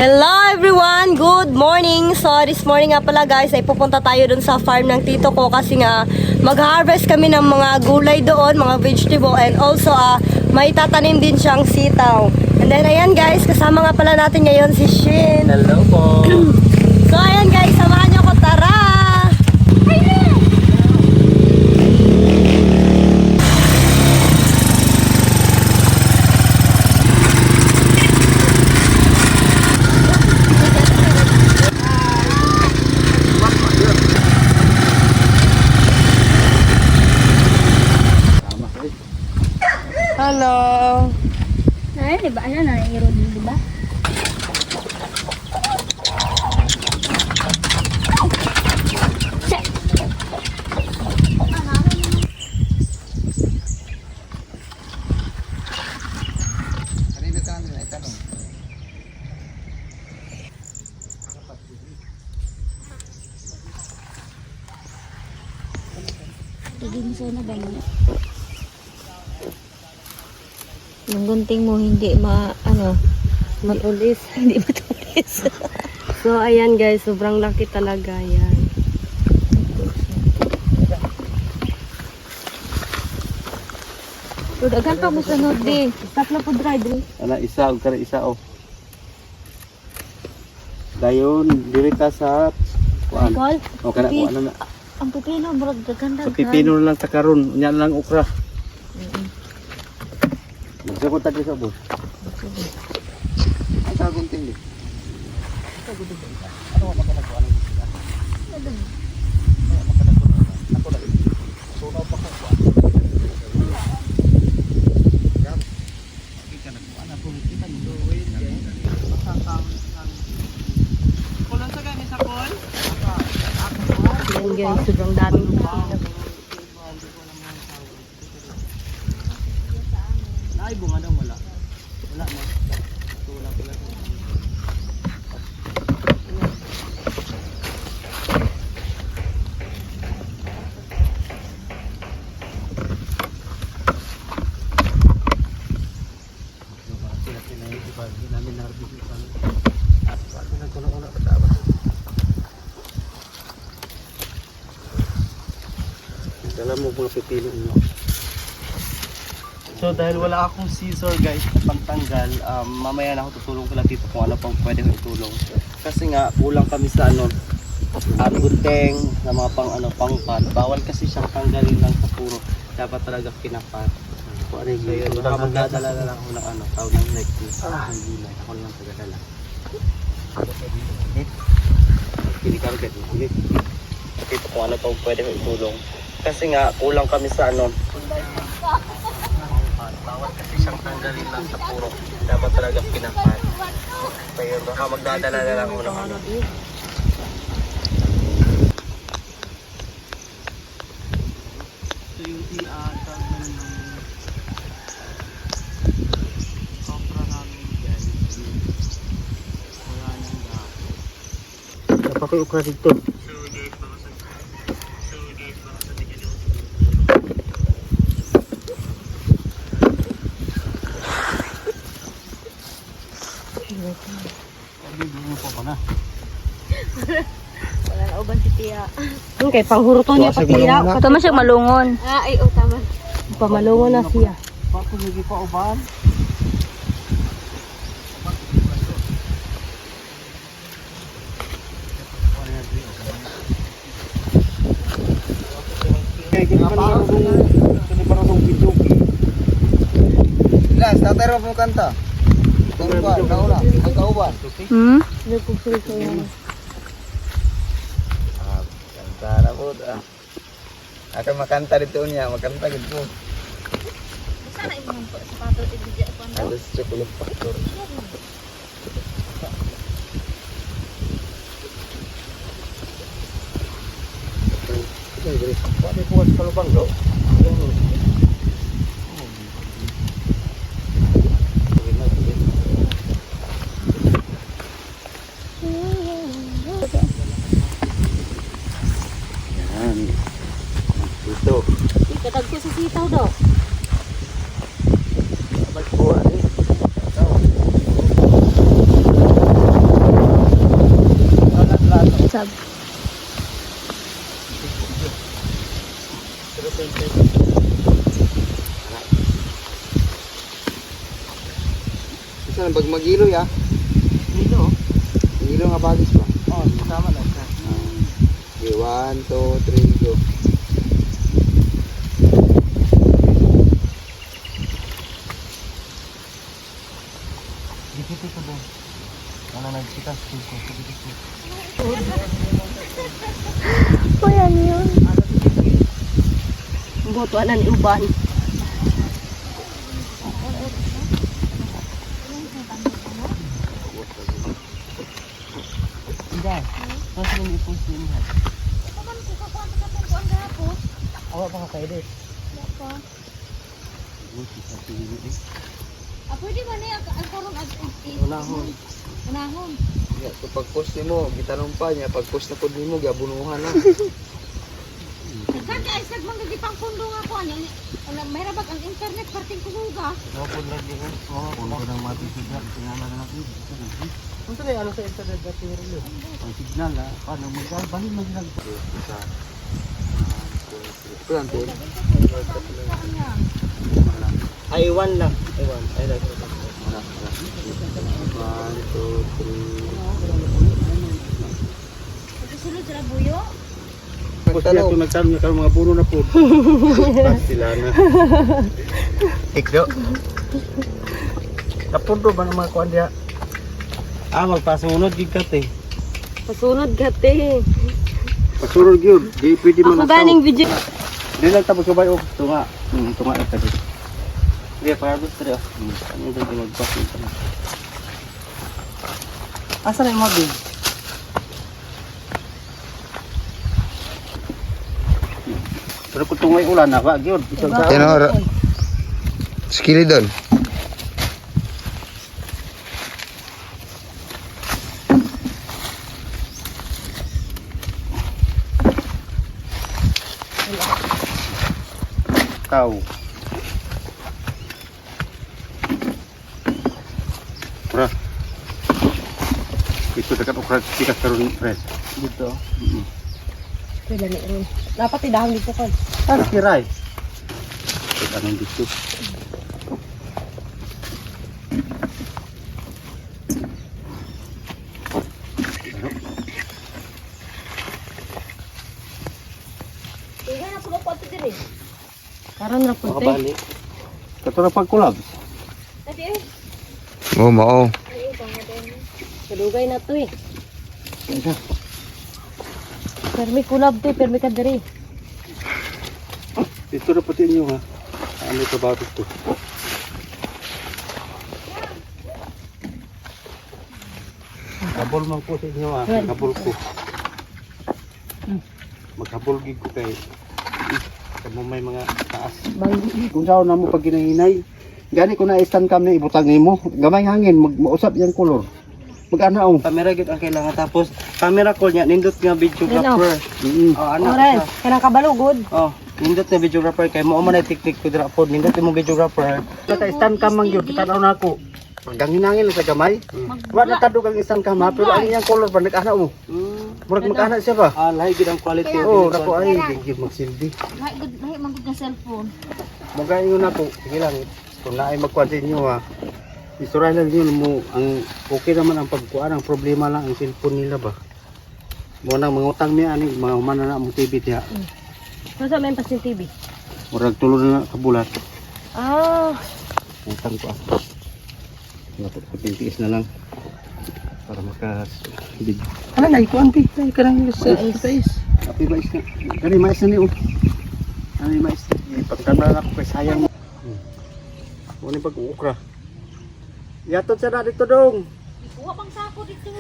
Hello everyone! Good morning! So this morning nga pala guys ay pupunta tayo dun sa farm ng tito ko kasi nga mag-harvest kami ng mga gulay doon, mga vegetable, and also may tatanim din siyang sitaw. And then ayan guys, kasama nga pala natin ngayon si Shin. Hello po! So ayan guys, samahan nyo ko, tara! Hello! Ay, di ba? Ano na, i-road, di ba? Hindi mo sana ba yun? Yung gunting mo hindi Matulis. hindi matulis. So ayan guys, sobrang laki talaga yan. So, dagan pa mo sunod di. Stop na po dry dri. Ana isa og kare isa o. Dayon diri ta sa kuan. Nicole, O kana kuan na. ang pipino murag dagan Sa pipino na lang ta karon, unya na lang okra. Magsabot ta sa bus. Ang tagong tingli. Ayan guys, sobrang daming pipino. Ay bunga daw wala. Wala mo. Wala pala. Dala mo mga pipino nyo. So dahil wala akong scissor guys na pagtanggal, mamaya na ako tutulong kila tito kung ano pang pwede kong itulong. Kasi nga kulang kami sa gunting na mga pang pan. Bawal kasi siyang tanggalin lang sa puro. Dapat talaga pinapat. So yun, baka magdadala na lang ako ng tawag ng like this. Ang gulay. Ako lang tagadala. Hindi ka agad. Tito kung ano pang pwede kong itulong. Kasi nga kulang kami sa bawal kasi siyang tanggalin lang sa puro. Dapat talaga pinapan. So yun, baka magdadala na lang ako ng So yung tawag namin ng kopra namin dyan. Wala nang dahon. Dapat ko ukra dito. Wala na uban si Tia. Okay, panghuruto niya pati ya. Tama siya malungon. Ay, tama. Pamalungo na siya. Bakit hindi pa uban? Las, tatero mo kanta. Kauban, kauna, ang kauban. Hindi ko sure ko yan. Kanta na po. Akan makanta dito niya, makanta gitu. Sana imong sapato ibigay ko na. Alas chocolate factor. Pwede po sa kalubang do. Yan. Ito. Ikatag ko sa sitaw do. Magkuha eh. Magiloy ah. Dito. Magilo nga bagis ba? Oh, sama na siya. Okay, 1, 2, 3, go. Dikit ito doon. Ano nagsitas ko. O yan yun. Butuan na ni Uban. Hindi. Tapos yung i-post yun ha. Ito man ko kakuha sa tungkuan gahapon. Awa pa ka kayo din. Ako. Buti sa tingin eh. Pwede ba niya ang kurong Unahon. unahon? Ya, so pag-post mo, gitanong pa niya, pag-post na po mo, gabunuhan na. Nagkaka ay sagmang pang pundo nga ko ano. Mayroon ba ang internet parting kumuga? Napod lagi eh. Mga puno ng matisigap. Sinala na natin. Kung saan ano sa internet dati rin? Ang signal ha. Paano magbahin mo silang. Isa. Plante. Ay, 1 lang. Ay, 1. Ay, lang. 1, 2, 3. Sunod sa buyo? Pagtanong. Nagtanong na mga puno na po. Sila na. Ikdo. Napundo ba ng mga kuwan diya? Magpasunod gid ka te. Pasunod gati. Pasurod yun. Di pwede Ako ganing video. Di lang tapos sabay og tunga. Tunga na tabi. Di para gusto rin. Ano daw magpasun pa na. Asa na yung mga big? Pero kung tungay ulan na ba, gyud. Isang sa Yan o, skili doon. tao. Ora. Itu dekat ukuran tikas karun res. Dito. Pwede na rin. Dapat idahang dito ko. Ano kiray? Anong dito? Kaya na pulo po ito din eh. Karon ra punte. Makabalik. Kato na pagkulab. Tadi eh. Oo, mao. Ay, banga din. Kadugay na to eh. Permi kulab to, permi ka diri. Dito na pati inyo ha. Ano ito ba ito? Kabol man po sa inyo ha. Kabol ko. Magkabol gig ko kay. Kamo may mga taas. Kung saan na mo pag ginahinay. Gani ko na stand cam na ibutang nimo. Gamay hangin, mausap yung color. Mag-ana oh. Camera gid ang kailangan tapos camera call niya nindot nga videographer. Oh, ano? Oren, kanang kabalugod. Oh, nindot na videographer kay mo man ay teknik ko dira pod nindot mo videographer. Kata stand cam man gyud kita na ako. Pag hinangin sa gamay. Wa na tadog ang stand cam ha, pero ang iyang color ba nag-ana mo. Murag mag-ana siya ba? Lahi gid ang quality. Oo, nako ay gid magsilbi. Lahi man gud nga cellphone. Magayon ako. Sige lang. Kung naay magkuhan sa inyo ha. Istorya lang yun mo. Ang okay naman ang pagkuhan. Ang problema lang ang cellphone nila ba. Mo nang mangutang niya ani mga humana na mong TV diha. Masa may pasin TV. Murag tulo na kabulat. Ah, Utang ko ako. Napot ko tintiis na lang. Para makas video. Ano na ikuan pi? Ay kanang sa is. Tapi mais na. Gani mais na ni oh. Ani mais. Pagtanda na ako kay sayang. Mo ni pag-ukra. Yatot siya na dito dong. Kuha pang sako dito.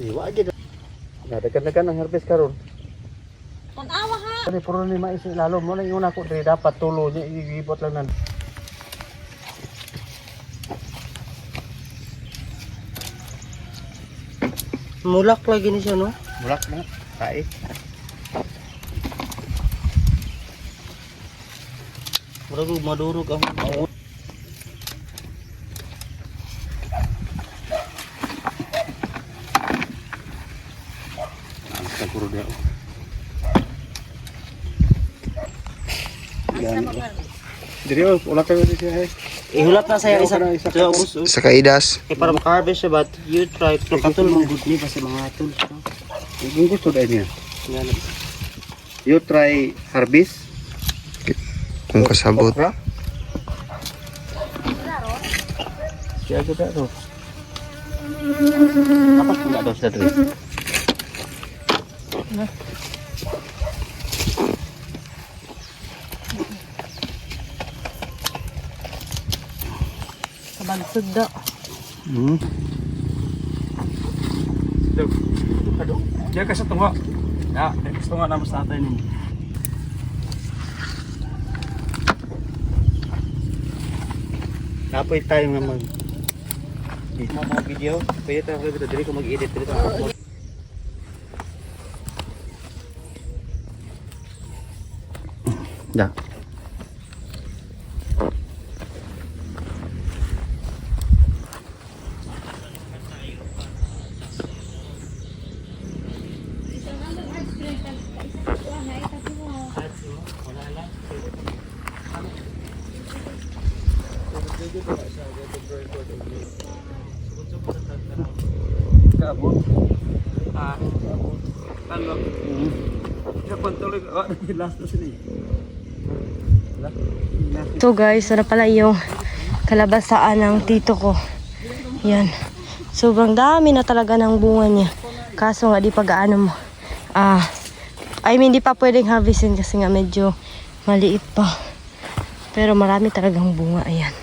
Iwa gid. Nadagan-dagan ang harvest karon. Tanawa ha. Kani puro ni mais lalo mo lang una ko diri dapat tulo niya igibot lang nan. Mulak lagi ni siya no. Mulak na. Kai. Murag madurog ang Ang siguro dia. Diri oh, ulat ka diri siya eh. Ihulap na saya isa. Isa So, ubos. Sa kaidas. Para maka-harvest siya, but you try. Pero katul mong good ni kasi mga tools. Kung gusto dahil niya. Yan. You try harvest. Kung kasabot. Okra. Siya juga to. Apa enggak dos dari? Kabagsod daw. Dia kasi tungo. Ya, tungo na mas natin ni. Napoy tayo nga mag Mga video, pwede tayo dito dili ko mag-edit dito. da. Kabot. Ah. Talo. Sa pantulog, last na sila. So guys, ano pala yung kalabasaan ng tito ko. Yan. Sobrang dami na talaga ng bunga niya. Kaso nga di pa gaano mo. Di pa pwedeng harvestin kasi nga medyo maliit pa. Pero marami talagang bunga. Ayan.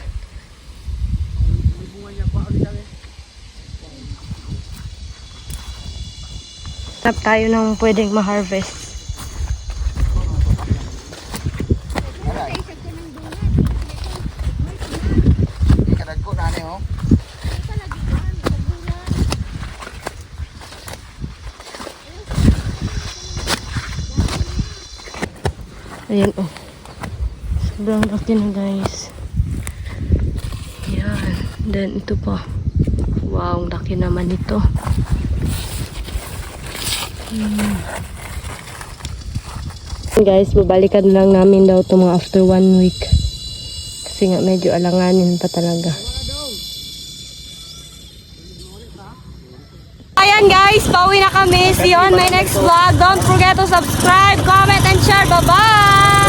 Tap tayo ng pwedeng ma-harvest. Ayan oh. Sobrang laki na guys. Ayan. Then ito pa. Wow, laki naman ito. Guys, babalikan lang namin daw ito mga after 1 week. Kasi nga medyo alanganin pa talaga. Ayan guys, pauwi na kami. See you on my next vlog. Don't forget to subscribe, comment, and share. Bye-bye!